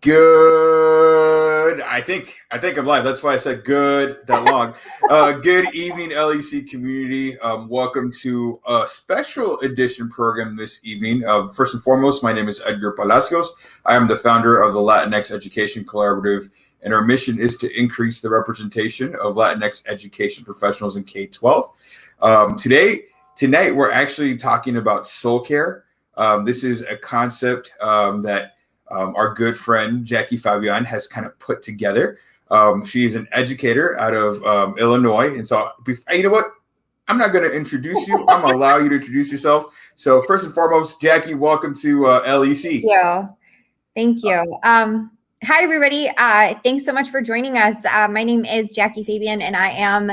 Good. I think I'm live. That's why I said good that long. Good evening, LEC community. Welcome to a special edition program this evening. First and foremost, my name is Edgar Palacios. I am the founder of the Latinx Education Collaborative, and our mission is to increase the representation of Latinx education professionals in K-12. Tonight, we're actually talking about soul care. This is a concept that our good friend Jackie Fabian has kind of put together. She is an educator out of Illinois. And so, you know what? I'm not going to introduce you. I'm going to allow you to introduce yourself. So first and foremost, Jackie, welcome to LEC. Thank you. Hi, everybody. Thanks so much for joining us. My name is Jackie Fabian, and I am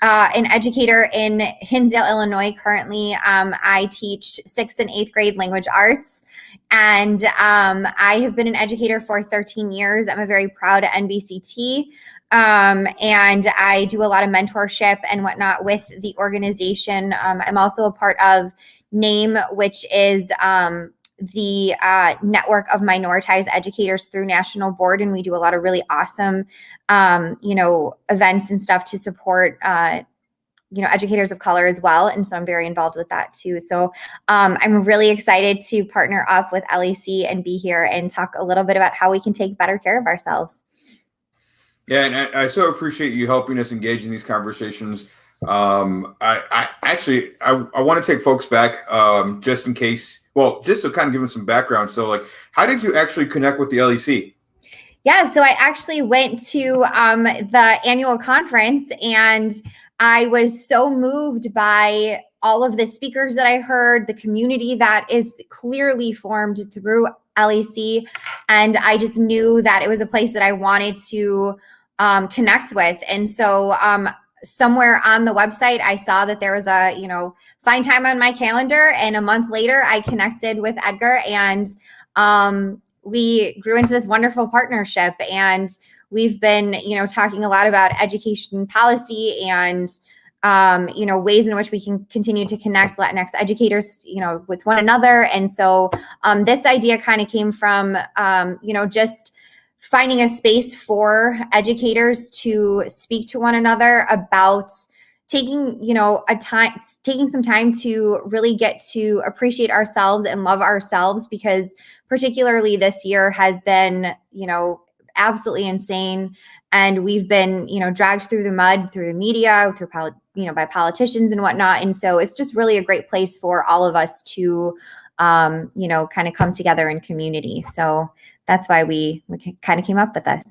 an educator in Hinsdale, Illinois. Currently, I teach 6th and 8th grade language arts. And I have been an educator for 13 years. I'm a very proud NBCT. And I do a lot of mentorship and whatnot with the organization. I'm also a part of NAME, which is the network of minoritized educators through National Board. And we do a lot of really awesome, events and stuff to support educators of color as well. And so I'm very involved with that too. So I'm really excited to partner up with LEC and be here and talk a little bit about how we can take better care of ourselves. Yeah, and I so appreciate you helping us engage in these conversations. I want to take folks back just in case, just to kind of give them some background. So like, how did you actually connect with the LEC? Yeah, so I actually went to the annual conference, and I was so moved by all of the speakers that I heard, the community that is clearly formed through LEC. And I just knew that it was a place that I wanted to connect with. And so somewhere on the website, I saw that there was a, find time on my calendar. And a month later, I connected with Edgar, and we grew into this wonderful partnership. And we've been, talking a lot about education policy and, ways in which we can continue to connect Latinx educators, with one another. And so this idea kind of came from, just finding a space for educators to speak to one another about taking some time to really get to appreciate ourselves and love ourselves, because particularly this year has been, absolutely insane. And we've been, dragged through the mud, through the media, by politicians and whatnot. And so it's just really a great place for all of us to, kind of come together in community. So that's why we kind of came up with this.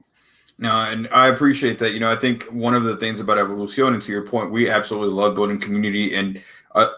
No, and I appreciate that. I think one of the things about Evolucion, and to your point, we absolutely love building community. And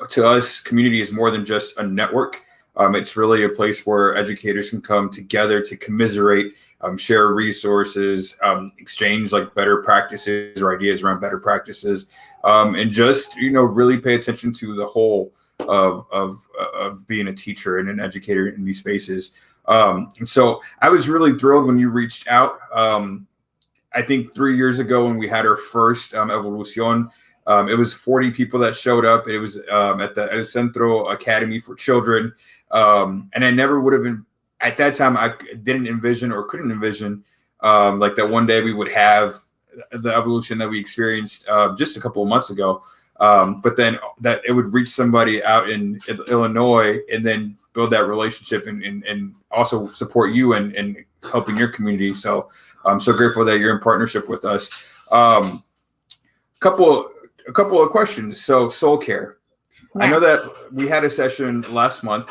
to us, community is more than just a network. It's really a place where educators can come together to commiserate, share resources, exchange like better practices or ideas around better practices, and just, really pay attention to the whole of being a teacher and an educator in these spaces. And so I was really thrilled when you reached out. I think 3 years ago when we had our first Evolucion, it was 40 people that showed up. It was at the El Centro Academy for Children. And I never would have been, at that time, I didn't envision or couldn't envision like that one day we would have the evolution that we experienced just a couple of months ago. But then that it would reach somebody out in Illinois and then build that relationship and also support you and helping your community. So I'm so grateful that you're in partnership with us. A couple of questions. So soul care. Yeah. I know that we had a session last month.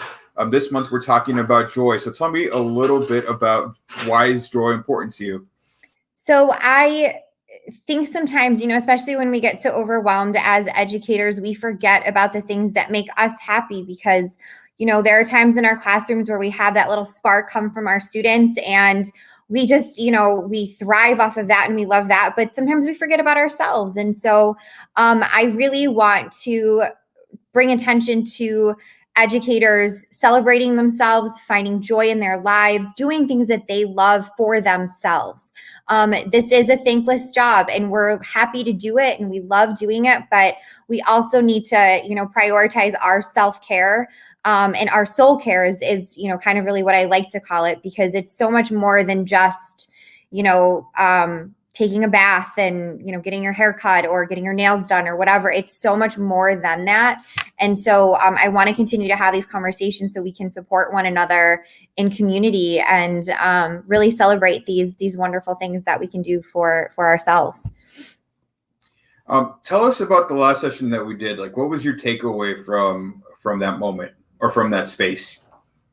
This month we're talking about joy. So tell me a little bit about why is joy important to you? So I think sometimes, especially when we get so overwhelmed as educators, we forget about the things that make us happy, because, there are times in our classrooms where we have that little spark come from our students, and we just, we thrive off of that and we love that, but sometimes we forget about ourselves. And so I really want to bring attention to educators celebrating themselves, finding joy in their lives, doing things that they love for themselves. This is a thankless job, and we're happy to do it, and we love doing it, but we also need to, prioritize our self-care And our soul care is, you know, kind of really what I like to call it, because it's so much more than just, you know, taking a bath and, you know, getting your hair cut or getting your nails done or whatever. It's so much more than that. And so I want to continue to have these conversations so we can support one another in community and really celebrate these wonderful things that we can do for ourselves. Tell us about the last session that we did. Like, what was your takeaway from that moment or from that space?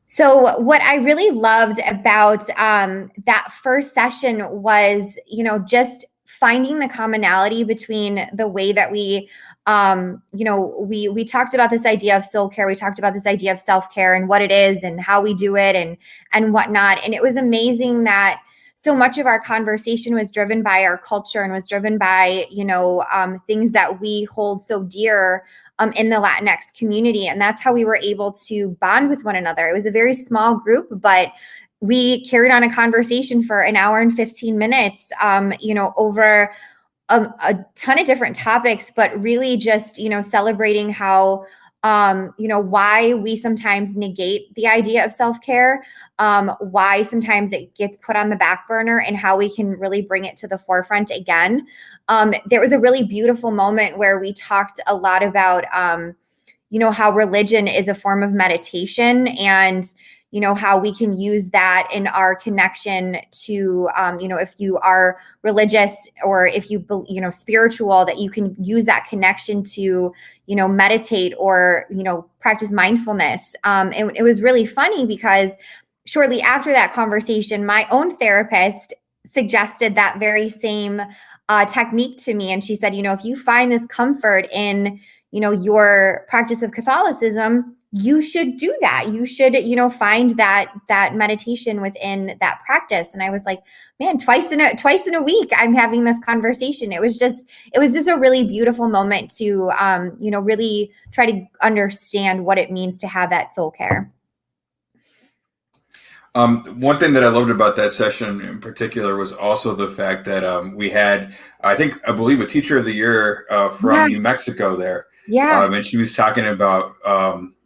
So what I really loved about that first session was, you know, just finding the commonality between the way that we, you know, we talked about this idea of soul care. We talked about this idea of self-care and what it is and how we do it and whatnot. And it was amazing that so much of our conversation was driven by our culture and was driven by, you know, things that we hold so dear in the Latinx community. And that's how we were able to bond with one another. It was a very small group, but we carried on a conversation for an hour and 15 minutes, you know, over a ton of different topics, but really just, you know, celebrating how, you know, why we sometimes negate the idea of self-care, why sometimes it gets put on the back burner, and how we can really bring it to the forefront again. There was a really beautiful moment where we talked a lot about, you know, how religion is a form of meditation, and, you know, how we can use that in our connection to, you know, if you are religious or if you, you know, spiritual, that you can use that connection to, you know, meditate or, you know, practice mindfulness. And it was really funny because shortly after that conversation, my own therapist suggested that very same technique to me. And she said, you know, if you find this comfort in, you know, your practice of Catholicism, you should do that. You should, you know, find that meditation within that practice. And I was like, man, twice in a week, I'm having this conversation. It was just a really beautiful moment to, you know, really try to understand what it means to have that soul care. One thing that I loved about that session in particular was also the fact that we had, I believe, a teacher of the year from New Mexico there. Yeah. And she was talking about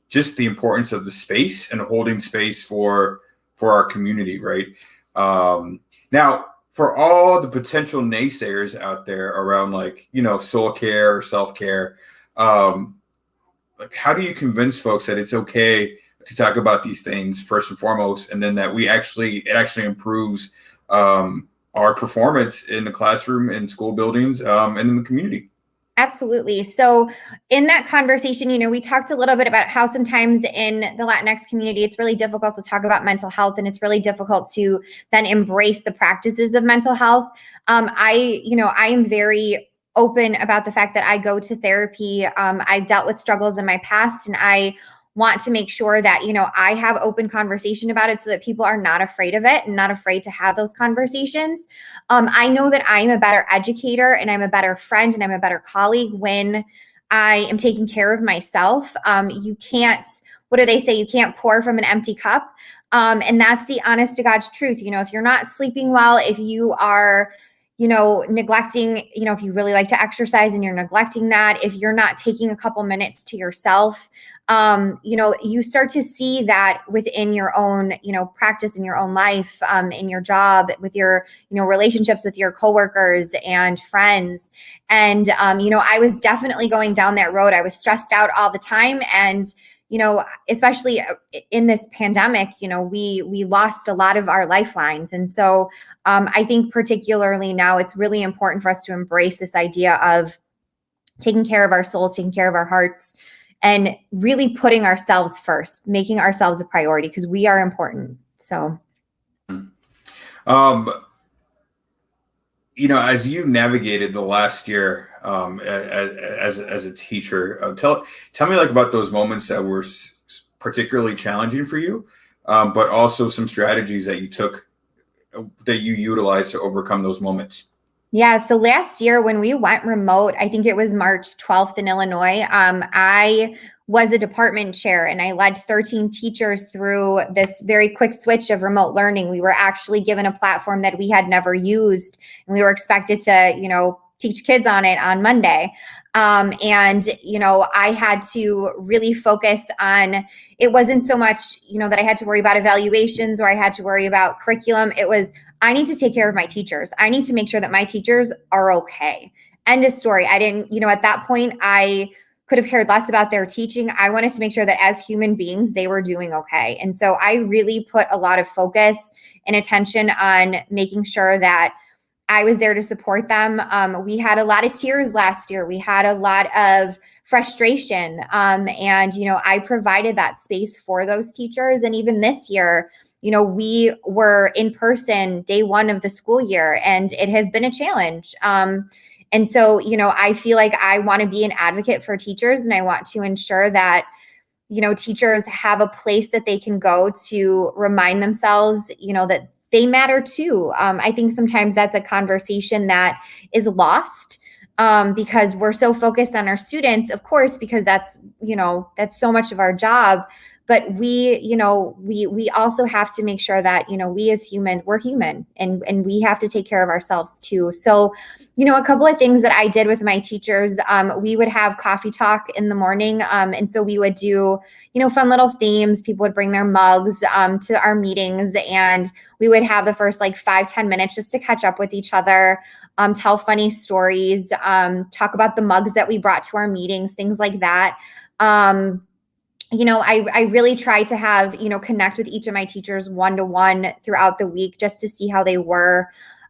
just the importance of the space and holding space for our community, right? Now, for all the potential naysayers out there around, like, you know, soul care or self-care, like, how do you convince folks that it's okay to talk about these things first and foremost, and then that it actually improves our performance in the classroom, in school buildings, and in the community? Absolutely. So in that conversation, you know, we talked a little bit about how sometimes in the Latinx community, it's really difficult to talk about mental health, and it's really difficult to then embrace the practices of mental health. I am very open about the fact that I go to therapy. I've dealt with struggles in my past, and I want to make sure that, you know, I have open conversation about it so that people are not afraid of it and not afraid to have those conversations. I know that I'm a better educator and I'm a better friend and I'm a better colleague when I am taking care of myself. You can't, what do they say? You can't pour from an empty cup. And that's the honest to God's truth. You know, if you're not sleeping well, if you are, you know, neglecting, you know, if you really like to exercise and you're neglecting that, if you're not taking a couple minutes to yourself, you know, you start to see that within your own, you know, practice in your own life, in your job, with your, you know, relationships with your coworkers and friends. And, you know, I was definitely going down that road. I was stressed out all the time. And, you know, especially in this pandemic, you know, we lost a lot of our lifelines. And so I think particularly now it's really important for us to embrace this idea of taking care of our souls, taking care of our hearts, and really putting ourselves first, making ourselves a priority, because we are important. So, you know, as you navigated the last year as a teacher, tell me, like, about those moments that were particularly challenging for you, but also some strategies that you took, that you utilized to overcome those moments. Yeah. So last year when we went remote, I think it was March 12th in Illinois, I was a department chair and I led 13 teachers through this very quick switch of remote learning. We were actually given a platform that we had never used, and we were expected to, you know, teach kids on it on Monday. And, I had to really focus on, it wasn't so much, that I had to worry about evaluations or I had to worry about curriculum. It was, I need to take care of my teachers. I need to make sure that my teachers are okay. End of story. I didn't, at that point, I could have cared less about their teaching. I wanted to make sure that as human beings, they were doing okay. And so I really put a lot of focus and attention on making sure that I was there to support them. We had a lot of tears last year. We had a lot of frustration. And, I provided that space for those teachers. And even this year, we were in person day one of the school year, and it has been a challenge. And so, I feel like I want to be an advocate for teachers, and I want to ensure that, teachers have a place that they can go to remind themselves, that they matter too. I think sometimes that's a conversation that is lost because we're so focused on our students, of course, because that's so much of our job. But we also have to make sure that, we as we're human, and we have to take care of ourselves too. So, a couple of things that I did with my teachers, we would have coffee talk in the morning. And so we would do, fun little themes. People would bring their mugs to our meetings, and we would have the first 5-10 minutes just to catch up with each other, tell funny stories, talk about the mugs that we brought to our meetings, things like that. I really try to have, connect with each of my teachers one-to-one throughout the week just to see how they were.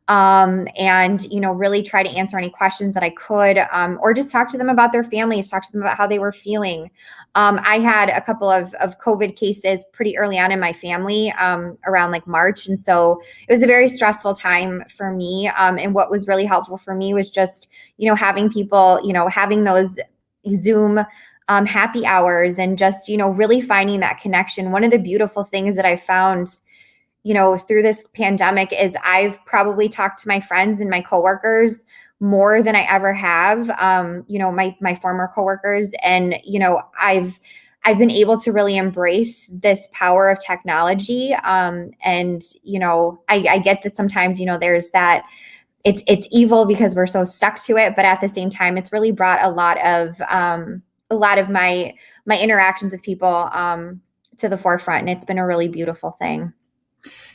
And, really try to answer any questions that I could, or just talk to them about their families, talk to them about how they were feeling. I had a couple of COVID cases pretty early on in my family, around March. And so it was a very stressful time for me. And what was really helpful for me was just, having people, having those Zoom happy hours, and just, really finding that connection. One of the beautiful things that I found, through this pandemic is I've probably talked to my friends and my coworkers more than I ever have, my former coworkers. And, I've been able to really embrace this power of technology. And, I get that sometimes, there's that it's evil because we're so stuck to it. But at the same time, it's really brought a lot of my interactions with people to the forefront, and it's been a really beautiful thing.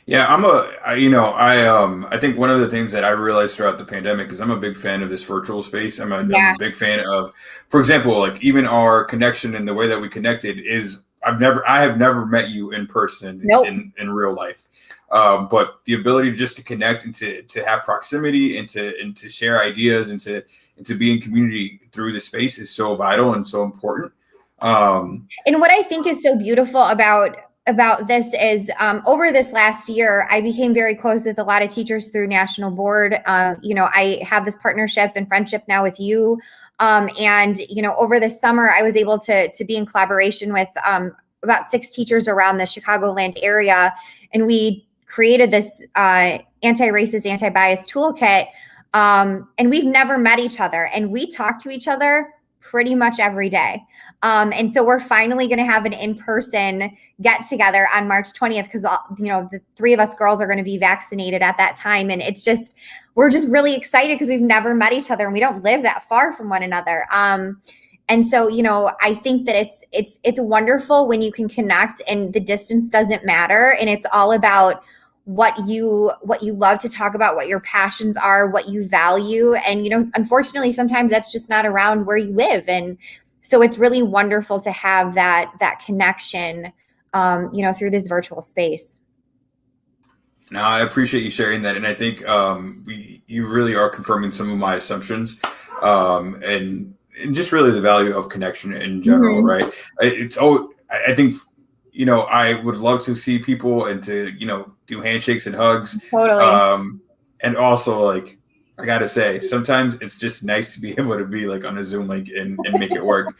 Yeah, I think one of the things that I realized throughout the pandemic is I'm a big fan of this virtual space. I'm a big fan of, for example, even our connection and the way that we connected is I have never met you in person. Nope. in real life. But the ability just to connect and to have proximity and to share ideas and to be in community through the space is so vital and so important. And what I think is so beautiful about this is, over this last year, I became very close with a lot of teachers through National Board. I have this partnership and friendship now with you. And, over the summer, I was able to be in collaboration with about 6 teachers around the Chicagoland area. And we created this anti-racist, anti-bias toolkit. And we've never met each other. And we talk to each other pretty much every day. And so we're finally going to have an in-person get together on March 20th because, the 3 of us girls are going to be vaccinated at that time. And we're just really excited because we've never met each other and we don't live that far from one another. And so, I think that it's wonderful when you can connect and the distance doesn't matter. And it's all about what you love to talk about, what your passions are, what you value. And, unfortunately, sometimes that's just not around where you live. And so it's really wonderful to have that connection, through this virtual space. No, I appreciate you sharing that. And I think you really are confirming some of my assumptions, and just really the value of connection in general, right? I think, I would love to see people and to, do handshakes and hugs. Totally. And also, I gotta say, sometimes it's just nice to be able to be on a Zoom link and make it work.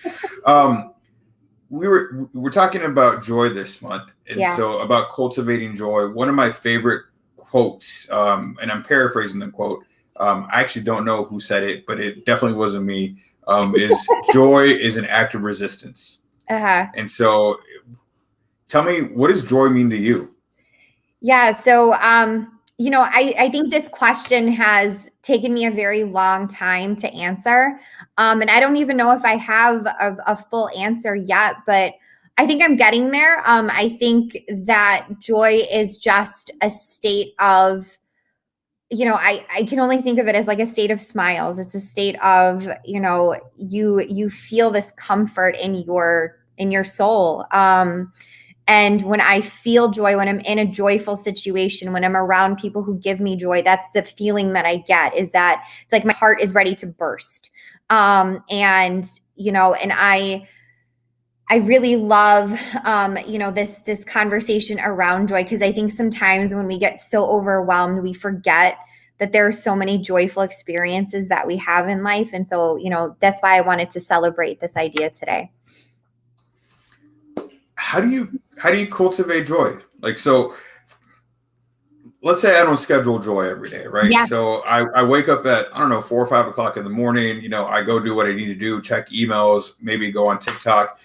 We're talking about joy this month, and so about cultivating joy. One of my favorite quotes, and I'm paraphrasing the quote. I actually don't know who said it, but it definitely wasn't me. Is joy is an act of resistance. And so, tell me, what does joy mean to you? Yeah. So, I think this question has taken me a very long time to answer. And I don't even know if I have a full answer yet, but I think I'm getting there. I think that joy is just a state of, I can only think of it as like a state of smiles. It's a state of, you feel this comfort in your soul. And when I feel joy, when I'm in a joyful situation, when I'm around people who give me joy, that's the feeling that I get, is that it's like my heart is ready to burst. And I really love, this conversation around joy, because I think sometimes when we get so overwhelmed, we forget that there are so many joyful experiences that we have in life. And so, that's why I wanted to celebrate this idea today. How do you cultivate joy? Like, so let's say I don't schedule joy every day, right? Yeah. So I wake up at, I don't know, 4 or 5 o'clock in the morning, I go do what I need to do, check emails, maybe go on TikTok.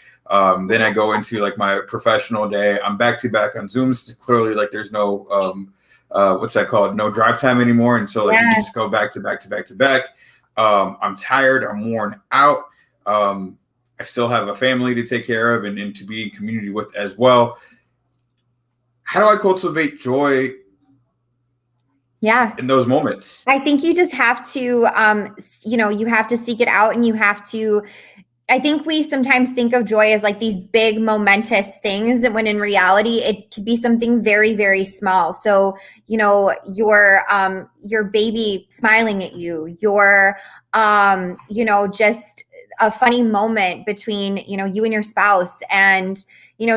Then I go into like my professional day. I'm back to back on Zooms. Clearly, like there's no, what's that called? No drive time anymore. And so like you just go back to back to back to back. I'm tired. I'm worn out. I still have a family to take care of and to be in community with as well. How do I cultivate joy in those moments? I think you just have to, you have to seek it out, and I think we sometimes think of joy as like these big momentous things, when in reality it could be something very, very small. So, your baby smiling at you, just a funny moment between, you and your spouse, and,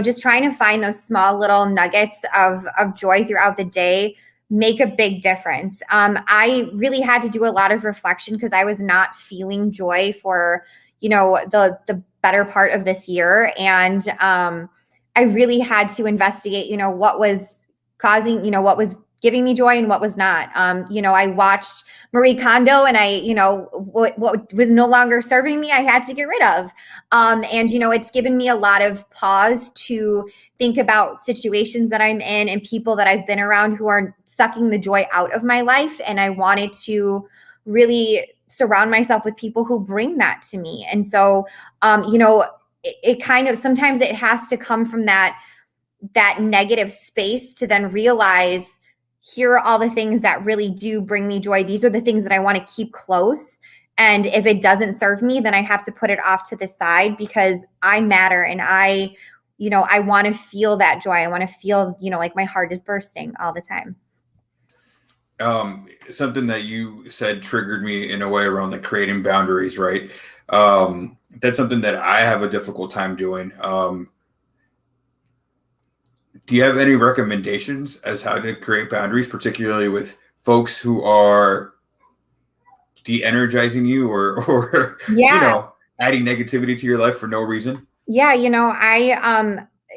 just trying to find those small little nuggets of joy throughout the day make a big difference. I really had to do a lot of reflection, because I was not feeling joy for, the better part of this year. And I really had to investigate, what was causing, what was giving me joy and what was not. I watched Marie Kondo, and what was no longer serving me, I had to get rid of. And, it's given me a lot of pause to think about situations that I'm in and people that I've been around who are sucking the joy out of my life. And I wanted to really surround myself with people who bring that to me. And so, it kind of, sometimes it has to come from that negative space to then realize, here are all the things that really do bring me joy. These are the things that I want to keep close. And if it doesn't serve me, then I have to put it off to the side, because I matter, and I want to feel that joy. I want to feel, like my heart is bursting all the time. Something that you said triggered me in a way around like creating boundaries, right? That's something that I have a difficult time doing. Do you have any recommendations as how to create boundaries, particularly with folks who are de-energizing you or adding negativity to your life for no reason? Yeah,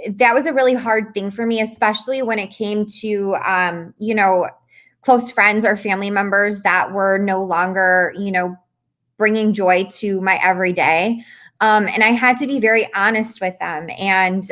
that was a really hard thing for me, especially when it came to close friends or family members that were no longer, bringing joy to my everyday. And I had to be very honest with them. And